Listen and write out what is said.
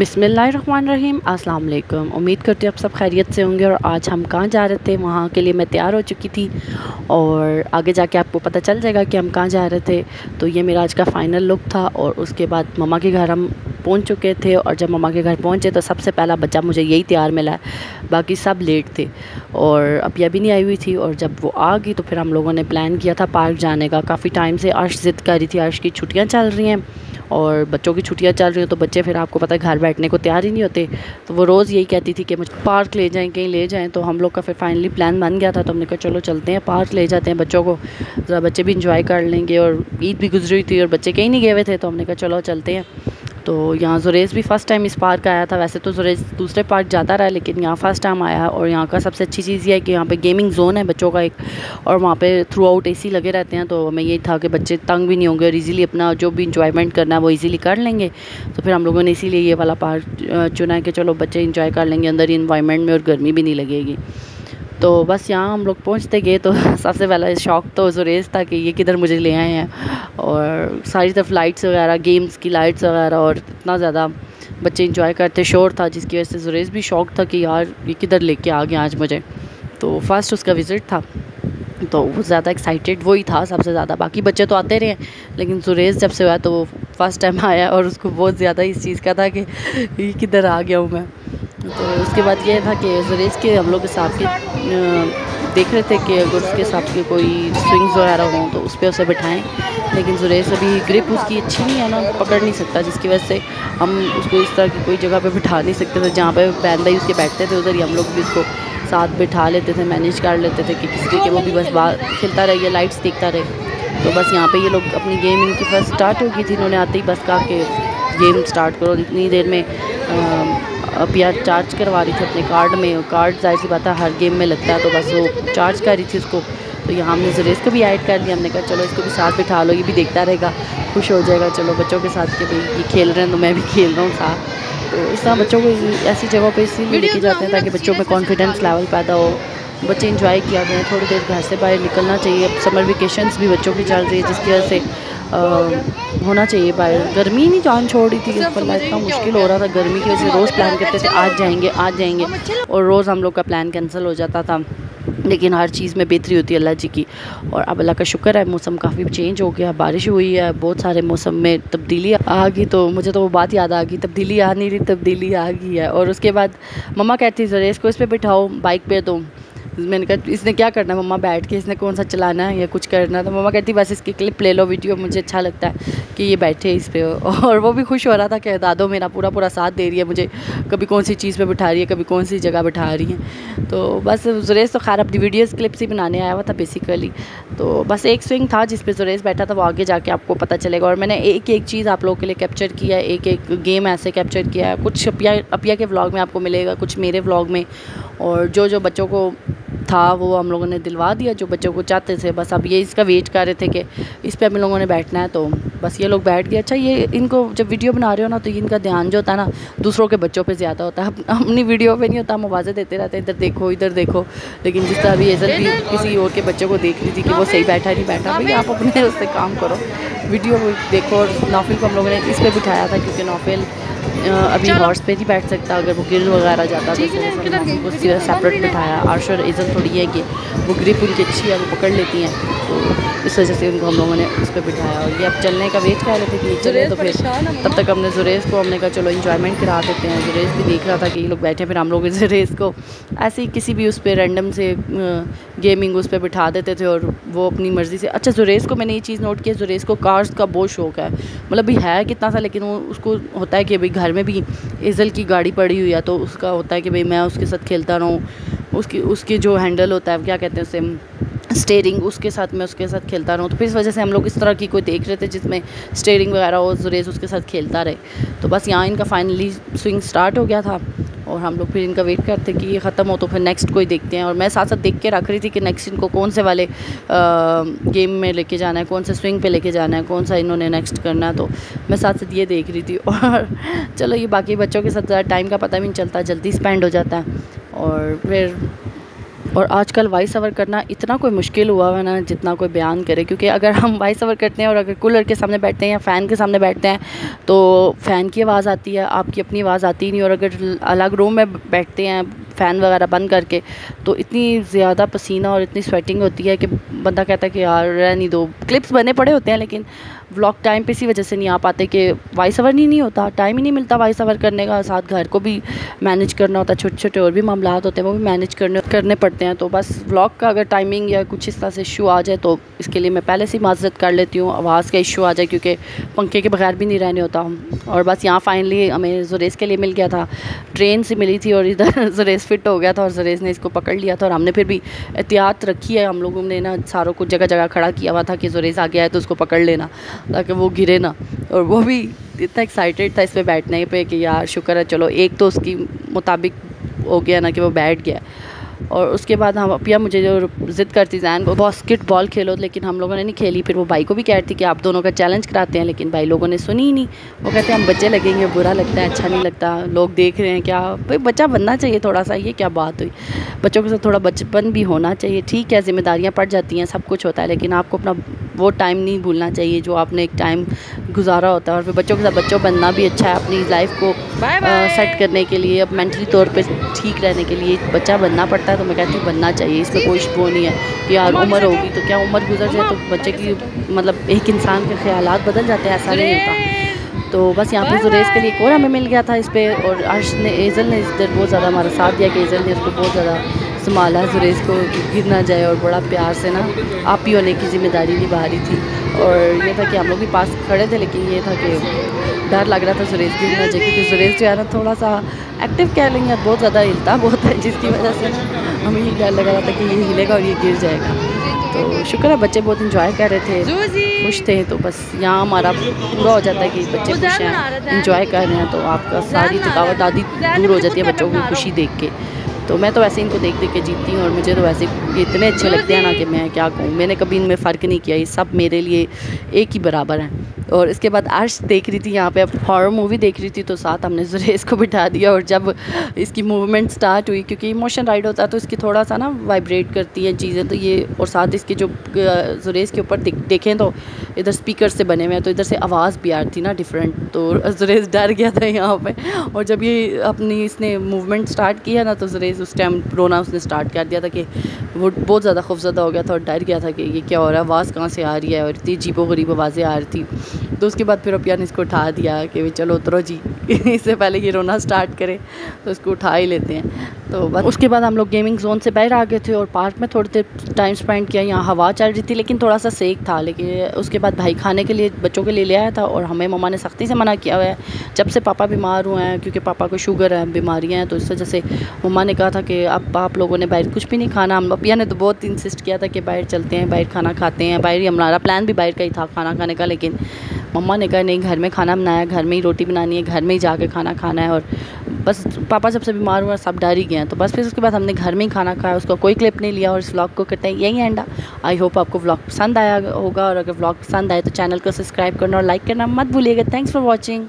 बिस्मिल्लाहिर्रहमानिर्रहीम। अस्सलाम वालेकुम। उम्मीद करती हूँ आप सब खैरियत से होंगे। और आज हम कहाँ जा रहे थे वहाँ के लिए मैं तैयार हो चुकी थी और आगे जाके आपको पता चल जाएगा कि हम कहाँ जा रहे थे। तो ये मेरा आज का फ़ाइनल लुक था। और उसके बाद मम्मा के घर हम पहुँच चुके थे और जब मम्मा के घर पहुँचे तो सबसे पहला बच्चा मुझे यही तैयार मिला है, बाकी सब लेट थे और अभी अभी नहीं आई हुई थी। और जब वो आ गई तो फिर हम लोगों ने प्लान किया था पार्क जाने का। काफ़ी टाइम से अर्श ज़िद कर रही थी, अर्श की छुट्टियाँ चल रही हैं और बच्चों की छुट्टियां चल रही हैं तो बच्चे फिर आपको पता है घर बैठने को तैयार ही नहीं होते। तो वो रोज़ यही कहती थी कि मुझे पार्क ले जाएं, कहीं ले जाएं। तो हम लोग का फिर फाइनली प्लान बन गया था। तो हमने कहा चलो चलते हैं पार्क, ले जाते हैं बच्चों को, ज़रा बच्चे भी इंजॉय कर लेंगे। और ईद भी गुजरी थी और बच्चे कहीं नहीं गए हुए थे तो हमने कहा चलो चलते हैं। तो यहाँ जुरेज़ भी फ़र्स्ट टाइम इस पार्क आया था। वैसे तो जुरेज़ दूसरे पार्क जाता रहा लेकिन यहाँ फ़र्स्ट टाइम आया है। और यहाँ का सबसे अच्छी चीज़ ये है कि यहाँ पे गेमिंग जोन है बच्चों का एक, और वहाँ पे थ्रू आउट एसी लगे रहते हैं। तो हमें यही था कि बच्चे तंग भी नहीं होंगे और इजीली अपना जो भी इंजॉयमेंट करना है वो इजीली कर लेंगे। तो फिर हम लोगों ने इसीलिए ये वाला पार्क चुना है कि चलो बच्चे इंजॉय कर लेंगे अंदर ही इन्वायरमेंट में और गर्मी भी नहीं लगेगी। तो बस यहाँ हम लोग पहुँचते गए तो सबसे पहला शौक़ तो जुरेज़ था कि ये किधर मुझे ले आए हैं। और सारी तरफ लाइट्स वगैरह, गेम्स की लाइट्स वगैरह, और इतना ज़्यादा बच्चे इंजॉय करते, शोर था जिसकी वजह से जुरेज़ भी शौक़ था कि यार ये किधर लेके आ गए आज मुझे। तो फर्स्ट उसका विज़िट था तो वो ज़्यादा एक्साइटेड वही था सबसे ज़्यादा। बाकी बच्चे तो आते रहे लेकिन जुरेज़ जब से हुआ तो वो फर्स्ट टाइम आया और उसको बहुत ज़्यादा इस चीज़ का था कि ये किधर आ गया हूँ मैं। तो उसके बाद ये था कि जुरेज़ के हम लोग हिसाब के देख रहे थे कि अगर उसके हिसाब के कोई स्विंग्स वगैरह हों तो उस पर उसे बिठाएं। लेकिन जुरेज़ अभी ग्रिप उसकी अच्छी नहीं है ना, पकड़ नहीं सकता, जिसकी वजह से हम उसको इस तरह की कोई जगह पे बिठा नहीं सकते थे। जहाँ पे बैनदाई उसके बैठते थे उधर ही हम लोग भी उसको साथ बिठा लेते थे, मैनेज कर लेते थे कि किसी के वो भी बस बाहर खेलता रहे या लाइट्स देखता रहे। तो बस यहाँ पे ये लोग अपनी गेम इनकी फर्स्ट स्टार्ट हो गई थी। इन्होंने आते ही बस कहा कि गेम स्टार्ट करो। इतनी देर में अपिया चार्ज करवा रही थी अपने कार्ड में। कार्ड जाहिर सी बात है हर गेम में लगता है तो बस वो चार्ज कर रही थी उसको। तो यहाँ हमने जुरेज़ को भी ऐड कर लिया। हमने कहा चलो इसको भी साथ बिठा लो, ये भी देखता रहेगा, खुश हो जाएगा। चलो बच्चों के साथ के भाई ये खेल रहे हैं तो मैं भी खेल रहा हूँ साथ। तो इस तरह बच्चों को ऐसी जगह पर इसीलिए लेके जाते हैं ताकि बच्चों में कॉन्फिडेंस लेवल पैदा हो, बच्चे इंजॉय किया करें। थोड़ी देर घर से बाहर निकलना चाहिए। अब समर वेकेशंस भी बच्चों की चल रही है जिसकी वजह से होना चाहिए बाहर। गर्मी नहीं जान छोड़ रही थी, वरना इतना मुश्किल हो रहा था गर्मी की वजह से। रोज़ प्लान करते थे आज जाएंगे आज जाएंगे और रोज़ हम लोग का प्लान कैंसिल हो जाता था। लेकिन हर चीज़ में बेहतरी होती है अल्लाह जी की। और अब अल्लाह का शुक्र है मौसम काफ़ी चेंज हो गया, बारिश हुई है, बहुत सारे मौसम में तब्दीली आ गई। तो मुझे तो वो बात याद आ गई, तब्दीली आ नहीं रही तब्दीली आ गई है। और उसके बाद मम्मा कहती जुरेज़ को इस पर बिठाओ बाइक पे। तो मैंने कहा इसने क्या करना है मम्मा बैठ के, इसने कौन सा चलाना है या कुछ करना है। तो मम्मा कहती बस इसकी क्लिप ले लो वीडियो, मुझे अच्छा लगता है कि ये बैठे इस पे। और वो भी खुश हो रहा था कि दादो मेरा पूरा साथ दे रही है मुझे, कभी कौन सी चीज़ पे बिठा रही है, कभी कौन सी जगह बिठा रही है। तो बस जुरेज़ तो खैर अपनी वीडियोज़ क्लिप्स ही बनाने आया हुआ था बेसिकली। तो बस एक स्विंग था जिस पे जुरेज़ बैठा था, वो आगे जाके आपको पता चलेगा। और मैंने एक एक चीज़ आप लोगों के लिए कैप्चर किया है, एक एक गेम ऐसे कैप्चर किया है। कुछ अपिया के व्लॉग में आपको मिलेगा, कुछ मेरे व्लॉग में। और जो बच्चों को था वो हम लोगों ने दिलवा दिया जो बच्चों को चाहते थे। बस अब ये इसका वेट कर रहे थे कि इस पे हम लोगों ने बैठना है। तो बस ये लोग बैठ गए। अच्छा ये इनको जब वीडियो बना रहे हो ना तो इनका ध्यान जो होता है ना दूसरों के बच्चों पे ज़्यादा होता है, अपनी वीडियो पे नहीं होता। हम आवाज़ें देते रहते हैं इधर देखो इधर देखो। लेकिन जिस तरह अभी एजल भी किसी और के बच्चों को देख रही थी कि वो सही बैठा नहीं बैठा, भाई आप अपने उससे काम करो, वीडियो देखो। और नौफिल को हम लोगों ने इस पर बिठाया था क्योंकि नौफिल अभी हॉर्स पे नहीं बैठ सकता, अगर वो गिर वगैरह जाता तो उसकी सेपरेट बिठाया। आर्श और इज़ल थोड़ी है कि वो ग्रिप उनकी अच्छी है, वो पकड़ लेती हैं, तो इस वजह से उनको हम लोगों ने उस पर बिठाया। और ये अब चलने का वेट कर रहे थे कि ये चले। तो फिर तब तक हमने जुरेज़ को हमने कहा चलो इंजॉयमेंट करा देते हैं। जुरेज़ भी देख रहा था कि ये लोग बैठे, फिर हम लोग जुरेज़ को ऐसे ही किसी भी उस पर रैंडम से गेमिंग उस पर बिठा देते थे और वो अपनी मर्ज़ी से। अच्छा जुरेज़ को मैंने ये चीज़ नोट किया, जुरेज़ को कार्स का बहुत शौक़ है, मतलब भी है कितना सा, लेकिन वो उसको होता है कि भाई घर में भी इज़ल की गाड़ी पड़ी हुई है तो उसका होता है कि भाई मैं उसके साथ खेलता रहूँ। उसकी जो हैंडल होता है क्या कहते हैं उसे, स्टीयरिंग, उसके साथ मैं उसके साथ खेलता रहूँ। तो फिर इस वजह से हम लोग इस तरह की कोई देख रहे थे जिसमें स्टीयरिंग वगैरह हो, जुरेज़ उसके साथ खेलता रहे। तो बस यहाँ इनका फाइनली स्विंग स्टार्ट हो गया था और हम लोग फिर इनका वेट करते कि ये ख़त्म हो तो फिर नेक्स्ट कोई देखते हैं। और मैं साथ साथ देख के रख रही थी कि नेक्स्ट इनको कौन से वाले गेम में लेके जाना है, कौन से स्विंग पे लेके जाना है, कौन सा इन्होंने नेक्स्ट करना है। तो मैं साथ साथ ये देख रही थी। और चलो ये बाकी बच्चों के साथ ज़्यादा टाइम का पता भी नहीं चलता, जल्दी स्पेंड हो जाता है। और फिर और आजकल वॉइस ओवर करना इतना कोई मुश्किल हुआ है ना जितना कोई बयान करे, क्योंकि अगर हम वॉइस ओवर करते हैं और अगर कूलर के सामने बैठते हैं या फ़ैन के सामने बैठते हैं तो फ़ैन की आवाज़ आती है, आपकी अपनी आवाज़ आती ही नहीं। और अगर अलग रूम में बैठते हैं फ़ैन वगैरह बंद करके तो इतनी ज़्यादा पसीना और इतनी स्वेटिंग होती है कि बंदा कहता है कि यार रहने दो। क्लिप्स बने पड़े होते हैं लेकिन व्लॉग टाइम पे इसी वजह से नहीं आ पाते कि वॉइस ओवर नहीं होता, टाइम ही नहीं मिलता वॉइस ओवर करने का। साथ घर को भी मैनेज करना होता है, छोटे छोटे और भी मामलात होते हैं वो भी मैनेज करने पड़ते हैं। तो बस व्लॉग का अगर टाइमिंग या कुछ इस तरह से इशू आ जाए तो इसके लिए मैं पहले से ही माजरत कर लेती हूँ, आवाज़ का इशू आ जाए क्योंकि पंखे के बगैर भी नहीं रहने होता। और बस यहाँ फाइनली हमें जुरेस के लिए मिल गया था, ट्रेन से मिली थी और इधर जुरेस फिट हो गया था और जुरेस ने इसको पकड़ लिया था। और हमने फिर भी एहतियात रखी है, हम लोगों ने ना सारों को जगह जगह खड़ा किया हुआ था कि जुरेस आ गया है तो उसको पकड़ लेना ताकि वो गिरे ना। और वो भी इतना एक्साइटेड था इस पे बैठने पे कि यार शुक्र है चलो एक तो उसकी मुताबिक हो गया ना कि वो बैठ गया। और उसके बाद हम पिया मुझे जो ज़िद करती जैन को बास्केटबॉल खेलो, लेकिन हम लोगों ने नहीं खेली। फिर वो भाई को भी कह रही थी कि आप दोनों का चैलेंज कराते हैं, लेकिन भाई लोगों ने सुनी ही नहीं। वो कहते हैं हम बच्चे लगेंगे, बुरा लगता है, अच्छा नहीं लगता, लोग देख रहे हैं। क्या भाई बच्चा बनना चाहिए थोड़ा सा, ये क्या बात हुई। बच्चों के साथ थोड़ा बचपन भी होना चाहिए। ठीक है जिम्मेदारियाँ पड़ जाती हैं, सब कुछ होता है, लेकिन आपको अपना वो टाइम नहीं भूलना चाहिए जो आपने एक टाइम गुजारा होता है। और फिर बच्चों के साथ बच्चों बनना भी अच्छा है, अपनी लाइफ को सेट करने के लिए, अब मेंटली तौर पे ठीक रहने के लिए बच्चा बनना पड़ता है। तो मैं कहती हूँ बनना चाहिए, इसमें कोई वो नहीं है कि यार उम्र होगी तो क्या उम्र गुजर जाए तो बच्चे की मतलब एक इंसान के ख्यालात बदल जाते हैं, ऐसा नहीं होता। तो बस यहाँ पे जुरेस के लिए एक और हमें मिल गया था इस पर। और अर्श ने एजल ने इधर बहुत ज़्यादा हमारा साथ दिया कि एजल ने उसको बहुत ज़्यादा संभाला जुरेस को गिर ना जाए और बड़ा प्यार से ना आप ही होने की ज़िम्मेदारी निभा रही थी। और ये था कि हम लोग भी पास खड़े थे, लेकिन ये था कि डर लग रहा था जुरेस गिर ना जाए, क्योंकि जुरेस जो है ना थोड़ा सा एक्टिव कह लेंगे, बहुत ज़्यादा हिलता बहुत है, जिसकी वजह से हमें ये डर लगा रहा था कि ये हिलेगा और ये गिर जाएगा। तो शुक्र है बच्चे बहुत इंजॉय कर रहे थे, खुश थे। तो बस यहाँ हमारा पूरा हो जाता है कि बच्चे खुश हैं, इंजॉय कर रहे हैं, तो आपका सारी थकावट आदि दूर हो जाती है बच्चों की खुशी देख के। तो मैं तो वैसे इनको देख देख के जीती हूँ और मुझे तो वैसे ये इतने अच्छे लगते हैं ना कि मैं क्या कहूँ। मैंने कभी इनमें फ़र्क नहीं किया, ये सब मेरे लिए एक ही बराबर हैं। और इसके बाद अर्श देख रही थी यहाँ पे, अब हॉरर मूवी देख रही थी, तो साथ हमने जुरेस को बिठा दिया। और जब इसकी मूवमेंट स्टार्ट हुई, क्योंकि इमोशन राइड होता है तो इसकी थोड़ा सा ना वाइब्रेट करती है चीज़ें, तो ये और साथ इसके जो जुरेस के ऊपर देखें तो इधर स्पीकर से बने हुए हैं, तो इधर से आवाज़ भी आ रही थी ना डिफरेंट। तो जुरेस डर गया था यहाँ पे। और जब ये अपनी इसने मूवमेंट स्टार्ट किया ना तो जुरेस उस टाइम रोना उसने स्टार्ट कर दिया था कि वो बहुत ज़्यादा खौफज़दा हो गया था और डर गया था कि ये क्या हो रहा है, आवाज़ कहाँ से आ रही है, और इतनी अजीबो-गरीब आवाज़ें आ रही थी। तो उसके बाद फिर अपिया ने इसको उठा दिया कि भाई चलो उतरो जी इससे पहले ये रोना स्टार्ट करे तो इसको उठा ही लेते हैं। तो बस उसके बाद हम लोग गेमिंग जोन से बाहर आ गए थे और पार्क में थोड़ी देर टाइम स्पेंड किया। यहाँ हवा चल रही थी लेकिन थोड़ा सा सेक था। लेकिन उसके बाद भाई खाने के लिए बच्चों के लिए ले आया था और हमें मम्मा ने सख्ती से मना किया हुआ है जब से पापा बीमार हुए हैं, क्योंकि पापा को शुगर है, बीमारियाँ हैं, तो इस वजह से मम्मा ने कहा था कि अब आप लोगों ने बाहर कुछ भी नहीं खाना। हम अपिया ने तो बहुत इंसिस्ट किया था कि बाहर चलते हैं, बाहर खाना खाते हैं, बाहर ही हमारा प्लान भी बाहर का ही था खाना खाने का, लेकिन मम्मा ने कहा नहीं घर में खाना बनाया, घर में ही रोटी बनानी है, घर में ही जाके खाना खाना है। और बस पापा जब से बीमार हुआ सब डर ही गए हैं, तो बस फिर उसके बाद हमने घर में ही खाना खाया, उसका कोई क्लिप नहीं लिया और इस व्लॉग को करते हैं यही एंड। आई होप आपको व्लॉग पसंद आया होगा और अगर व्लॉग पसंद आए तो चैनल को सब्सक्राइब करना और लाइक करना मत भूलिएगा। Thanks for watching.